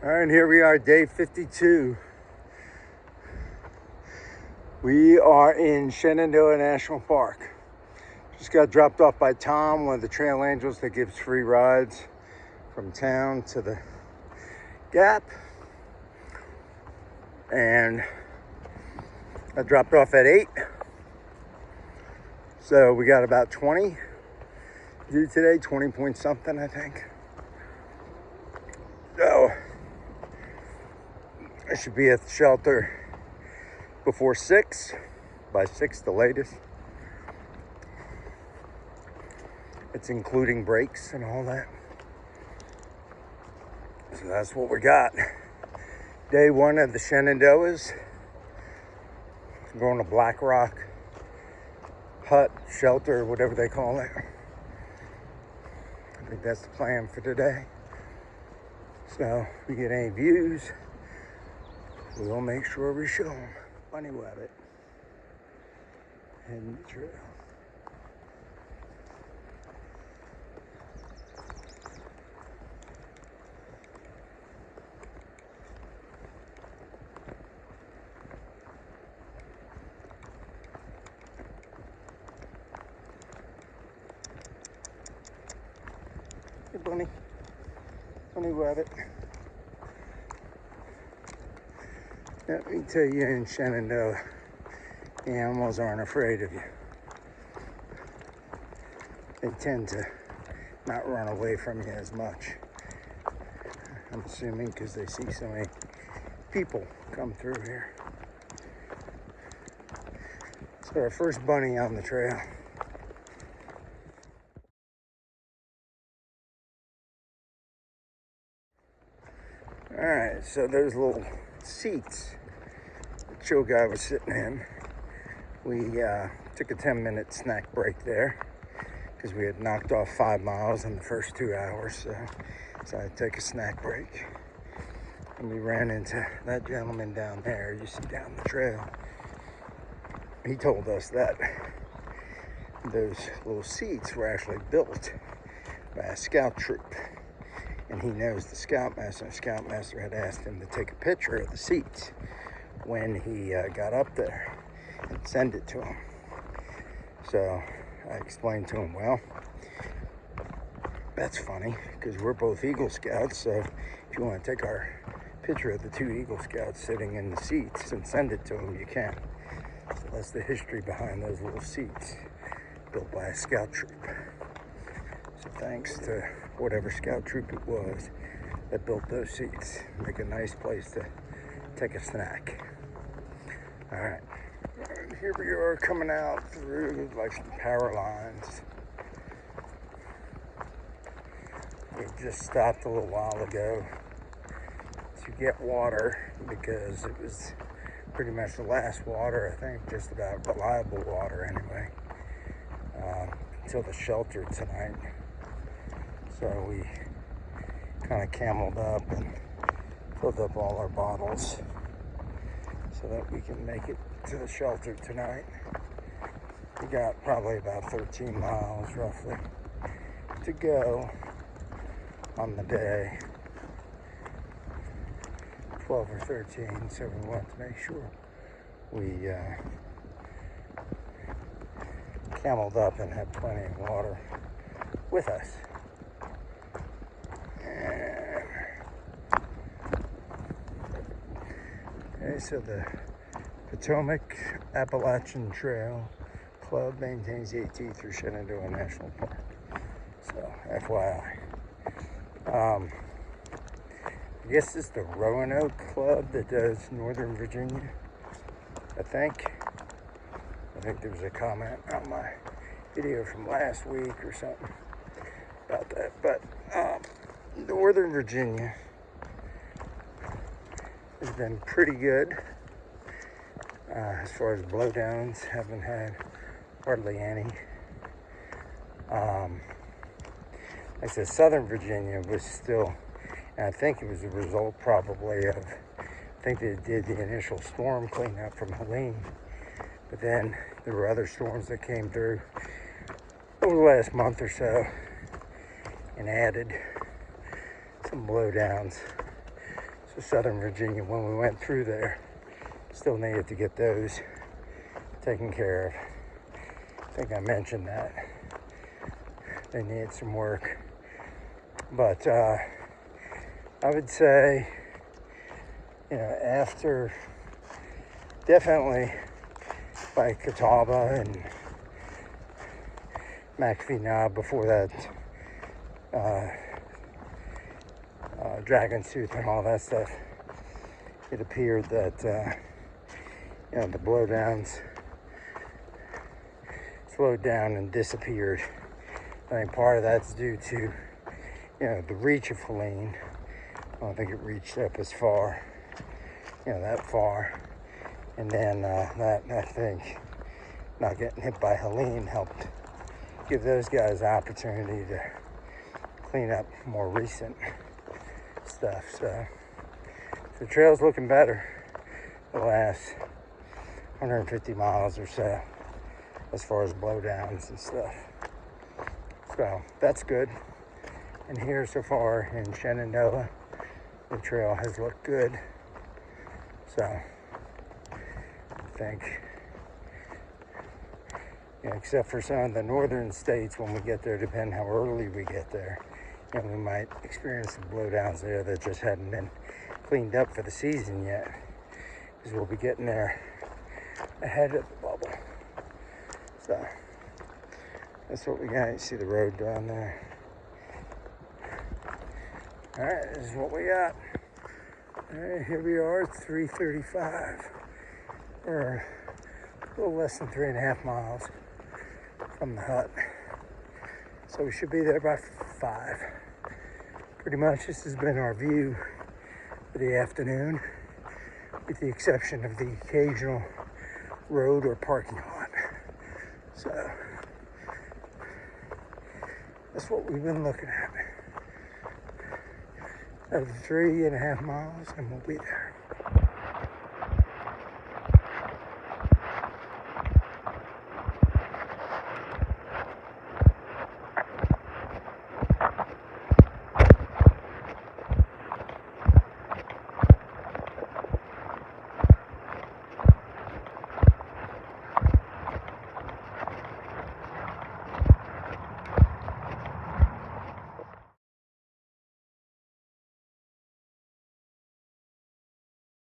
All right, here we are, day 52. We are in Shenandoah National Park. Just got dropped off by Tom, one of the trail angels that gives free rides from town to the Gap. And I dropped off at 8. So we got about 20 due today, 20 point something, I think. So I should be at the shelter before 6, by 6 the latest. It's including breaks and all that. So that's what we got. Day 1 of the Shenandoahs. I'm going to Black Rock hut, shelter, whatever they call it. I think that's the plan for today. So if we get any views, we'll make sure we show them. Bunny rabbit and the trail. Hey, bunny. Bunny rabbit. Let me tell you, in Shenandoah, the animals aren't afraid of you. They tend to not run away from you as much. I'm assuming because they see so many people come through here. So our first bunny on the trail. All right, so there's little seats the chill guy was sitting in. We took a 10-minute snack break there because we had knocked off 5 miles in the first 2 hours. So I take a snack break. And we ran into that gentleman down there you see down the trail. He told us that those little seats were actually built by a scout troop. And he knows the scoutmaster. The scoutmaster had asked him to take a picture of the seats when he got up there and send it to him. So I explained to him, well, that's funny because we're both Eagle Scouts. So if you want to take our picture of the 2 Eagle Scouts sitting in the seats and send it to him, you can. So that's the history behind those little seats built by a scout troop. So thanks to whatever scout troop it was that built those seats. Make a nice place to take a snack. All right, here we are coming out through like some power lines. We just stopped a little while ago to get water because it was pretty much the last water, I think, just about reliable water anyway, until the shelter tonight. So we kind of cameled up and filled up all our bottles so that we can make it to the shelter tonight. We got probably about 13 miles roughly to go on the day. 12 or 13, so we want to make sure we cameled up and had plenty of water with us. Okay, so the Potomac Appalachian Trail Club maintains the AT through Shenandoah National Park. So, FYI. I guess it's the Roanoke Club that does Northern Virginia, I think. I think there was a comment on my video from last week or something about that. But Northern Virginia has been pretty good as far as blowdowns. Haven't had hardly any. Like I said, Southern Virginia was still, and I think it was a result probably of, I think they did the initial storm cleanup from Helene, but then there were other storms that came through over the last month or so and added some blowdowns So Southern Virginia, when we went through there, still needed to get those taken care of. I think I mentioned that. They need some work. But I would say, after, definitely by Catawba and McAfee Knob, before that, Dragon's Tooth and all that stuff, it appeared that, the blowdowns slowed down and disappeared. I think part of that's due to, the reach of Helene. I don't think it reached up as far, that far. And then that, I think, not getting hit by Helene helped give those guys the opportunity to clean up more recent stuff. So the trail's looking better the last 150 miles or so as far as blowdowns and stuff. So that's good. And here so far in Shenandoah, the trail has looked good. So I think, except for some of the northern states, when we get there, depending how early we get there, we might experience some blowdowns there that just hadn't been cleaned up for the season yet, because we'll be getting there ahead of the bubble. So that's what we got. You see the road down there. All right, this is what we got. All right, here we are. It's 3:35. We're a little less than 3.5 miles from the hut. So we should be there by 5. Pretty much this has been our view for the afternoon, with the exception of the occasional road or parking lot. So that's what we've been looking at. Another 3.5 miles and we'll be there.